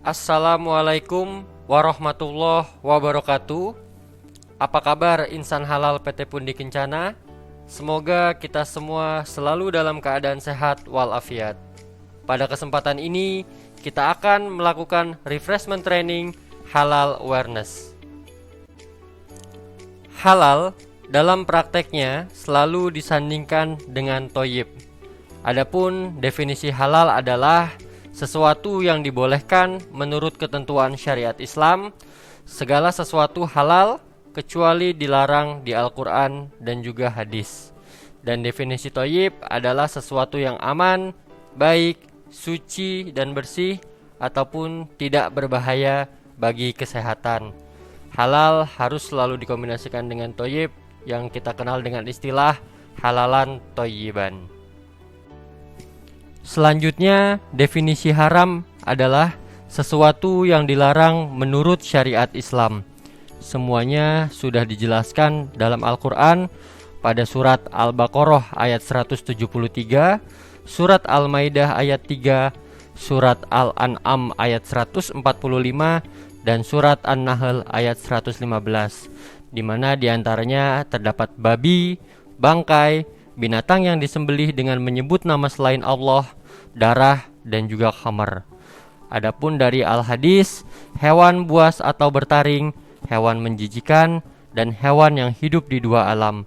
Assalamualaikum warahmatullahi wabarakatuh. Apa kabar insan halal PT Pundi Kencana? Semoga kita semua selalu dalam keadaan sehat walafiat. Pada kesempatan ini kita akan melakukan refreshment training halal awareness. Halal dalam prakteknya selalu disandingkan dengan thoyyib. Adapun definisi halal adalah sesuatu yang dibolehkan menurut ketentuan syariat Islam. Segala sesuatu halal kecuali dilarang di Al-Quran dan juga hadis. Dan definisi thoyyib adalah sesuatu yang aman, baik, suci dan bersih, ataupun tidak berbahaya bagi kesehatan. Halal harus selalu dikombinasikan dengan thoyyib yang kita kenal dengan istilah halalan thayyiban. Selanjutnya, definisi haram adalah sesuatu yang dilarang menurut syariat Islam. Semuanya sudah dijelaskan dalam Al-Quran pada surat Al-Baqarah ayat 173, surat Al-Maidah ayat 3, surat Al-An'am ayat 145, dan surat An-Nahl ayat 115, di mana diantaranya terdapat babi, bangkai, binatang yang disembelih dengan menyebut nama selain Allah, darah, dan juga khamar. Adapun dari al-hadis, hewan buas atau bertaring, hewan menjijikan, dan hewan yang hidup di dua alam.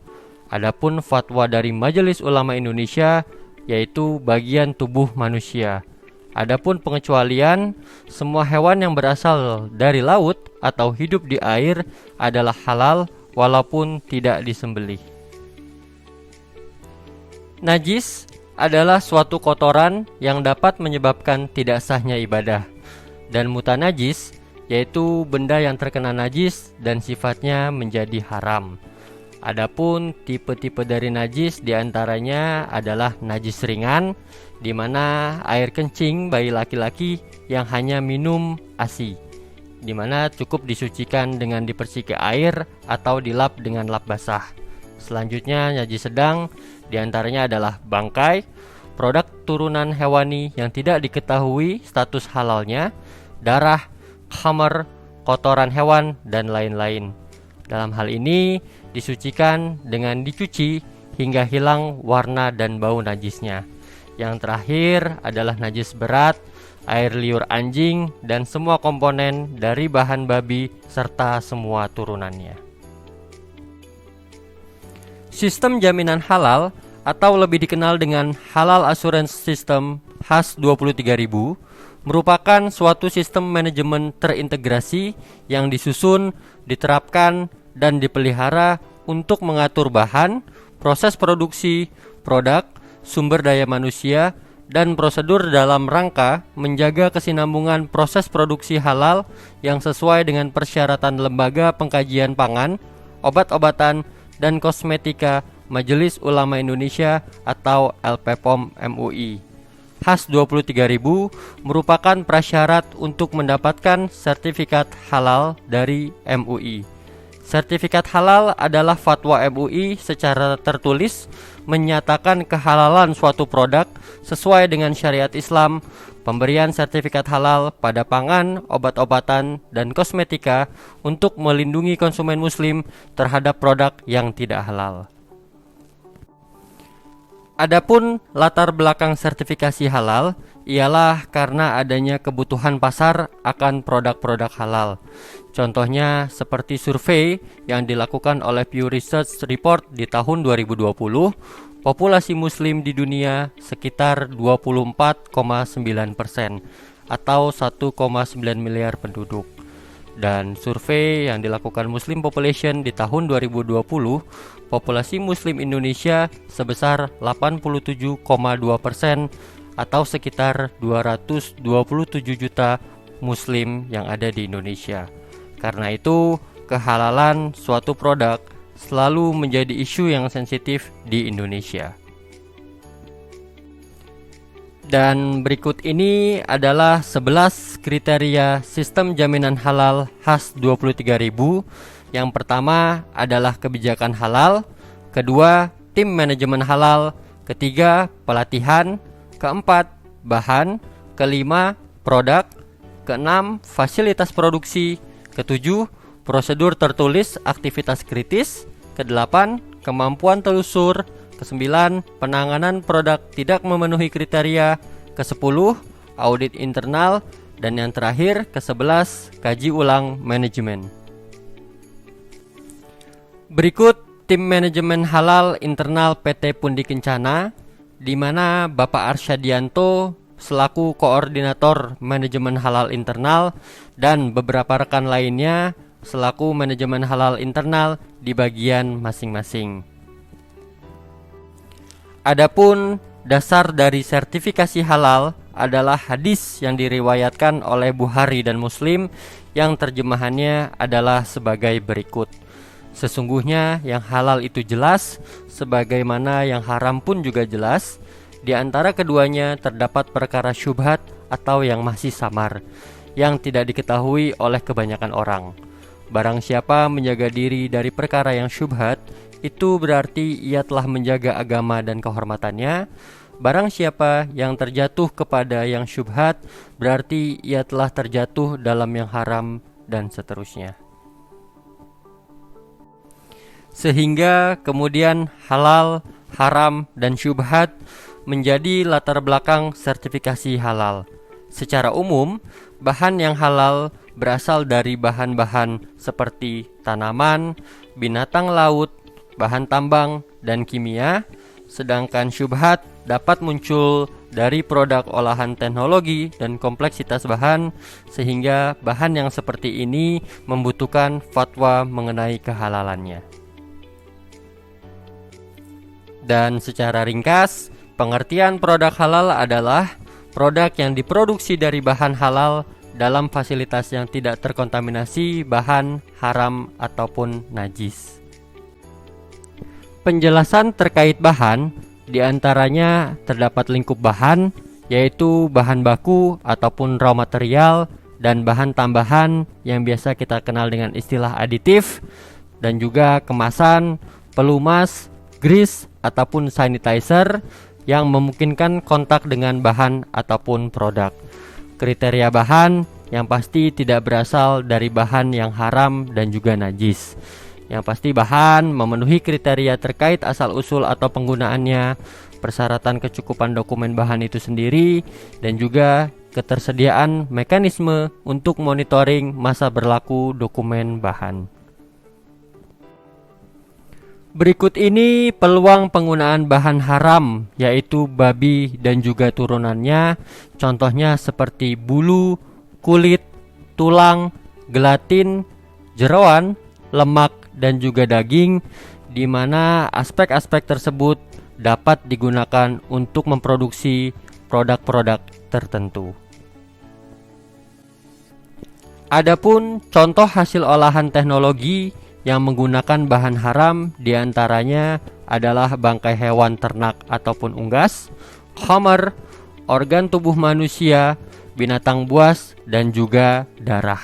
Adapun fatwa dari Majelis Ulama Indonesia, yaitu bagian tubuh manusia. Adapun pengecualian, semua hewan yang berasal dari laut atau hidup di air adalah halal walaupun tidak disembelih. Najis adalah suatu kotoran yang dapat menyebabkan tidak sahnya ibadah. Dan mutanajis yaitu benda yang terkena najis dan sifatnya menjadi haram. Adapun tipe-tipe dari najis diantaranya adalah najis ringan, di mana air kencing bayi laki-laki yang hanya minum ASI, di mana cukup disucikan dengan diperciki air atau dilap dengan lap basah. Selanjutnya najis sedang diantaranya adalah bangkai, produk turunan hewani yang tidak diketahui status halalnya, darah, khamar, kotoran hewan, dan lain-lain. Dalam hal ini disucikan dengan dicuci hingga hilang warna dan bau najisnya. Yang terakhir adalah najis berat, air liur anjing, dan semua komponen dari bahan babi serta semua turunannya. Sistem jaminan halal atau lebih dikenal dengan Halal Assurance System HAS 23000 merupakan suatu sistem manajemen terintegrasi yang disusun, diterapkan, dan dipelihara untuk mengatur bahan, proses produksi, produk, sumber daya manusia, dan prosedur dalam rangka menjaga kesinambungan proses produksi halal yang sesuai dengan persyaratan Lembaga Pengkajian Pangan, Obat-obatan, dan Kosmetika Majelis Ulama Indonesia atau LPPOM MUI. HAS 23000 merupakan prasyarat untuk mendapatkan sertifikat halal dari MUI. Sertifikat halal adalah fatwa MUI secara tertulis menyatakan kehalalan suatu produk sesuai dengan syariat Islam. Pemberian sertifikat halal pada pangan, obat-obatan, dan kosmetika untuk melindungi konsumen muslim terhadap produk yang tidak halal. Adapun latar belakang sertifikasi halal ialah karena adanya kebutuhan pasar akan produk-produk halal. Contohnya seperti survei yang dilakukan oleh Pew Research Report di tahun 2020, populasi muslim di dunia sekitar 24,9% atau 1,9 miliar penduduk. Dan survei yang dilakukan Muslim Population di tahun 2020, populasi muslim Indonesia sebesar 87,2% atau sekitar 227 juta muslim yang ada di Indonesia. Karena itu, kehalalan suatu produk selalu menjadi isu yang sensitif di Indonesia. Dan berikut ini adalah 11 kriteria sistem jaminan halal HAS 23000. Yang pertama adalah kebijakan halal, kedua tim manajemen halal, ketiga pelatihan, keempat bahan, kelima produk, Keenam, fasilitas produksi. Ketujuh, prosedur tertulis aktivitas kritis. Kedelapan, kemampuan telusur. Kesembilan, penanganan produk tidak memenuhi kriteria. Kesepuluh, audit internal. Dan yang terakhir, ke-11, kaji ulang manajemen. Berikut tim manajemen halal internal PT Pundi Kencana, di mana Bapak Arsyadianto selaku koordinator manajemen halal internal dan beberapa rekan lainnya selaku manajemen halal internal di bagian masing-masing. Adapun dasar dari sertifikasi halal adalah hadis yang diriwayatkan oleh Bukhari dan Muslim yang terjemahannya adalah sebagai berikut. Sesungguhnya yang halal itu jelas, sebagaimana yang haram pun juga jelas. Di antara keduanya terdapat perkara syubhat atau yang masih samar, yang tidak diketahui oleh kebanyakan orang. Barang siapa menjaga diri dari perkara yang syubhat, itu berarti ia telah menjaga agama dan kehormatannya. Barang siapa yang terjatuh kepada yang syubhat, berarti ia telah terjatuh dalam yang haram, dan seterusnya. Sehingga kemudian halal, haram, dan syubhat menjadi latar belakang sertifikasi halal. Secara umum, bahan yang halal berasal dari bahan-bahan seperti tanaman, binatang laut, bahan tambang, dan kimia. Sedangkan syubhat dapat muncul dari produk olahan teknologi dan kompleksitas bahan, sehingga bahan yang seperti ini membutuhkan fatwa mengenai kehalalannya. Dan secara ringkas, pengertian produk halal adalah produk yang diproduksi dari bahan halal dalam fasilitas yang tidak terkontaminasi bahan haram ataupun najis. Penjelasan terkait bahan, diantaranya terdapat lingkup bahan, yaitu bahan baku ataupun raw material, dan bahan tambahan yang biasa kita kenal dengan istilah aditif, dan juga kemasan, pelumas, grease, ataupun sanitizer yang memungkinkan kontak dengan bahan ataupun produk. Kriteria bahan yang pasti tidak berasal dari bahan yang haram dan juga najis. Yang pasti bahan memenuhi kriteria terkait asal-usul atau penggunaannya, persyaratan kecukupan dokumen bahan itu sendiri, dan juga ketersediaan mekanisme untuk monitoring masa berlaku dokumen bahan. Berikut ini peluang penggunaan bahan haram, yaitu babi dan juga turunannya. Contohnya seperti bulu, kulit, tulang, gelatin, jeroan, lemak, dan juga daging, di mana aspek-aspek tersebut dapat digunakan untuk memproduksi produk-produk tertentu. Adapun contoh hasil olahan teknologi yang menggunakan bahan haram diantaranya adalah bangkai hewan ternak ataupun unggas, khamar, organ tubuh manusia, binatang buas, dan juga darah.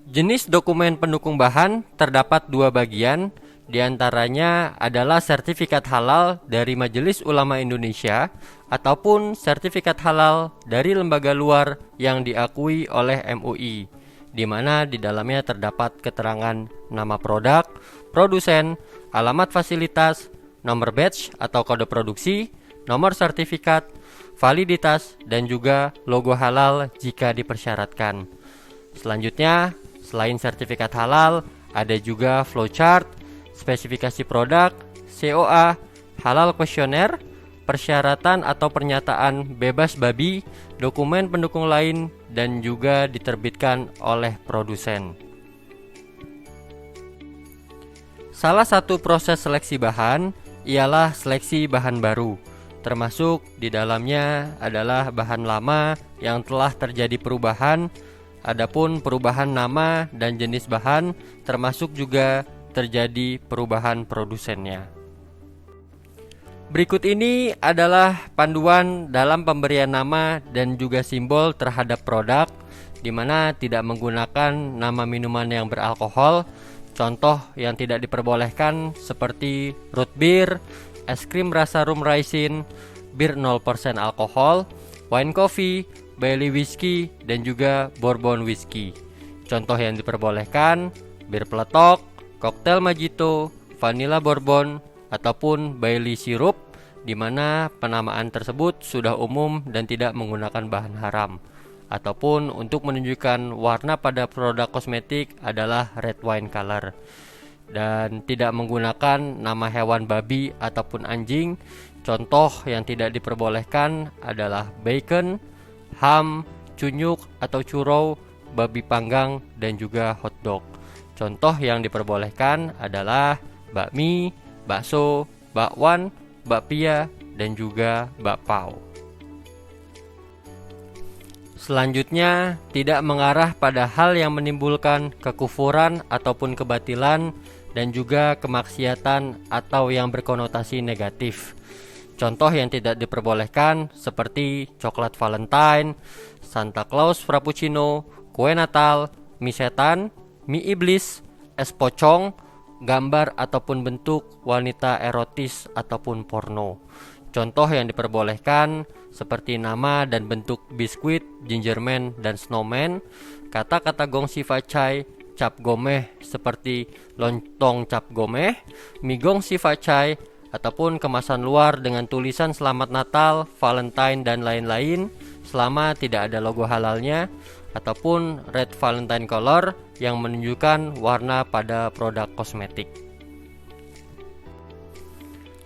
Jenis dokumen pendukung bahan terdapat dua bagian, diantaranya adalah sertifikat halal dari Majelis Ulama Indonesia ataupun sertifikat halal dari lembaga luar yang diakui oleh MUI, di mana di dalamnya terdapat keterangan nama produk, produsen, alamat fasilitas, nomor batch atau kode produksi, nomor sertifikat, validitas, dan juga logo halal jika dipersyaratkan. Selanjutnya, selain sertifikat halal, ada juga flowchart, spesifikasi produk, COA, halal kuesioner, persyaratan atau pernyataan bebas babi, dokumen pendukung lain, dan juga diterbitkan oleh produsen. Salah satu proses seleksi bahan ialah seleksi bahan baru, termasuk di dalamnya adalah bahan lama yang telah terjadi perubahan. Adapun perubahan nama dan jenis bahan termasuk juga terjadi perubahan produsennya. Berikut ini adalah panduan dalam pemberian nama dan juga simbol terhadap produk, di mana tidak menggunakan nama minuman yang beralkohol. Contoh yang tidak diperbolehkan seperti root beer, es krim rasa rum raisin, bir 0% alkohol, wine coffee, barley whiskey, dan juga bourbon whiskey. Contoh yang diperbolehkan, bir peletok, koktail mojito, vanilla bourbon, ataupun barley syrup, di mana penamaan tersebut sudah umum dan tidak menggunakan bahan haram. Ataupun untuk menunjukkan warna pada produk kosmetik adalah red wine color. Dan tidak menggunakan nama hewan babi ataupun anjing. Contoh yang tidak diperbolehkan adalah bacon, ham, cunyuk atau churro, babi panggang, dan juga hotdog. Contoh yang diperbolehkan adalah bakmi, bakso, bakwan, bakpia, dan juga bakpao. Selanjutnya, tidak mengarah pada hal yang menimbulkan kekufuran ataupun kebatilan dan juga kemaksiatan atau yang berkonotasi negatif. Contoh yang tidak diperbolehkan seperti coklat Valentine, Santa Claus Frappuccino, kue Natal, mie setan, mie iblis, es pocong, gambar ataupun bentuk wanita erotis ataupun porno. Contoh yang diperbolehkan seperti nama dan bentuk biskuit, gingerman, dan snowman, kata-kata gongsi facai, cap gomeh seperti lontong cap gomeh, mie gongsi facai, ataupun kemasan luar dengan tulisan Selamat Natal, Valentine, dan lain-lain selama tidak ada logo halalnya, ataupun red Valentine color yang menunjukkan warna pada produk kosmetik.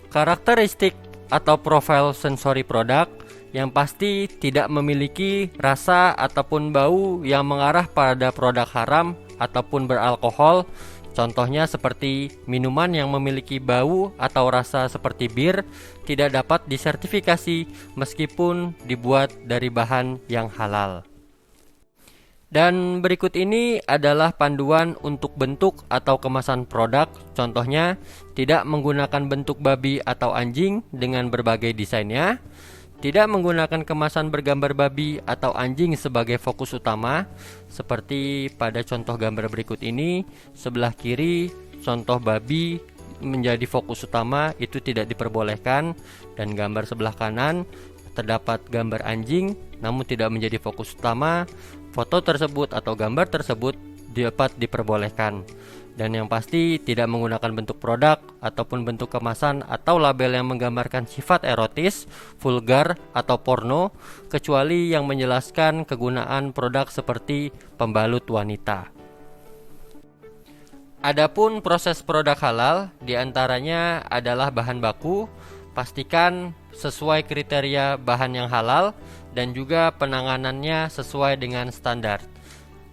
Karakteristik atau profil sensori produk yang pasti tidak memiliki rasa ataupun bau yang mengarah pada produk haram ataupun beralkohol. Contohnya seperti minuman yang memiliki bau atau rasa seperti bir tidak dapat disertifikasi meskipun dibuat dari bahan yang halal. Dan berikut ini adalah panduan untuk bentuk atau kemasan produk. Contohnya, tidak menggunakan bentuk babi atau anjing dengan berbagai desainnya. Tidak menggunakan kemasan bergambar babi atau anjing sebagai fokus utama. Seperti pada contoh gambar berikut ini, sebelah kiri contoh babi menjadi fokus utama, itu tidak diperbolehkan. Dan gambar sebelah kanan terdapat gambar anjing namun tidak menjadi fokus utama. Foto tersebut atau gambar tersebut dapat diperbolehkan. Dan yang pasti tidak menggunakan bentuk produk ataupun bentuk kemasan atau label yang menggambarkan sifat erotis, vulgar, atau porno, kecuali yang menjelaskan kegunaan produk seperti pembalut wanita. Adapun proses produk halal diantaranya adalah bahan baku, pastikan sesuai kriteria bahan yang halal dan juga penanganannya sesuai dengan standar.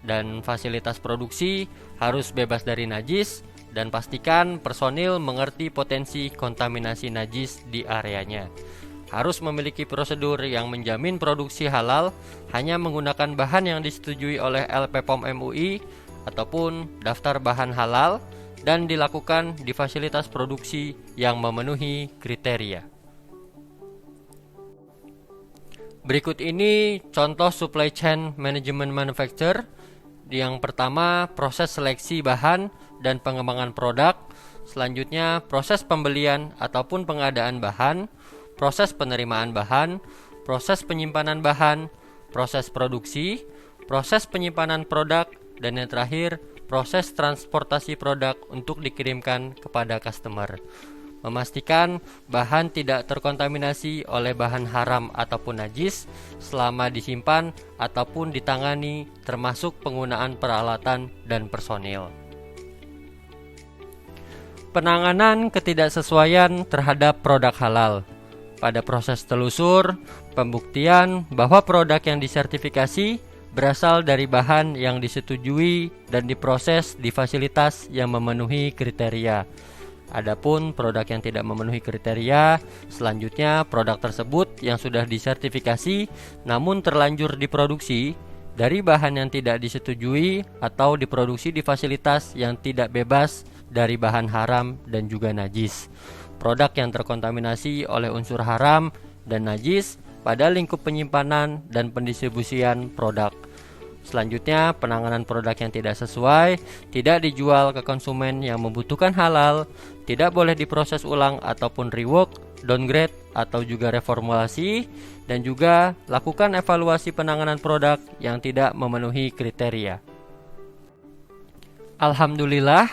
Dan fasilitas produksi harus bebas dari najis dan pastikan personil mengerti potensi kontaminasi najis di areanya. Harus memiliki prosedur yang menjamin produksi halal hanya menggunakan bahan yang disetujui oleh LPPOM MUI ataupun daftar bahan halal dan dilakukan di fasilitas produksi yang memenuhi kriteria. Berikut ini contoh supply chain management manufacture. Yang pertama, proses seleksi bahan dan pengembangan produk. Selanjutnya, proses pembelian ataupun pengadaan bahan, proses penerimaan bahan, proses penyimpanan bahan, proses produksi, proses penyimpanan produk, dan yang terakhir, proses transportasi produk untuk dikirimkan kepada customer. Memastikan bahan tidak terkontaminasi oleh bahan haram ataupun najis selama disimpan ataupun ditangani, termasuk penggunaan peralatan dan personil. Penanganan ketidaksesuaian terhadap produk halal. Pada proses telusur, pembuktian bahwa produk yang disertifikasi berasal dari bahan yang disetujui dan diproses di fasilitas yang memenuhi kriteria. Adapun produk yang tidak memenuhi kriteria, selanjutnya produk tersebut yang sudah disertifikasi namun terlanjur diproduksi dari bahan yang tidak disetujui atau diproduksi di fasilitas yang tidak bebas dari bahan haram dan juga najis. Produk yang terkontaminasi oleh unsur haram dan najis pada lingkup penyimpanan dan pendistribusian produk. Selanjutnya, penanganan produk yang tidak sesuai, tidak dijual ke konsumen yang membutuhkan halal, tidak boleh diproses ulang ataupun rework, downgrade atau juga reformulasi, dan juga lakukan evaluasi penanganan produk yang tidak memenuhi kriteria. Alhamdulillah,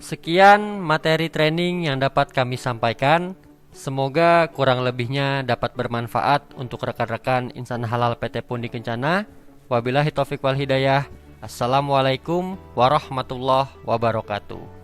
sekian materi training yang dapat kami sampaikan. Semoga kurang lebihnya dapat bermanfaat untuk rekan-rekan insan halal PT Pundi Kencana. Wabillahi taufiq wal hidayah. Assalamualaikum warahmatullahi wabarakatuh.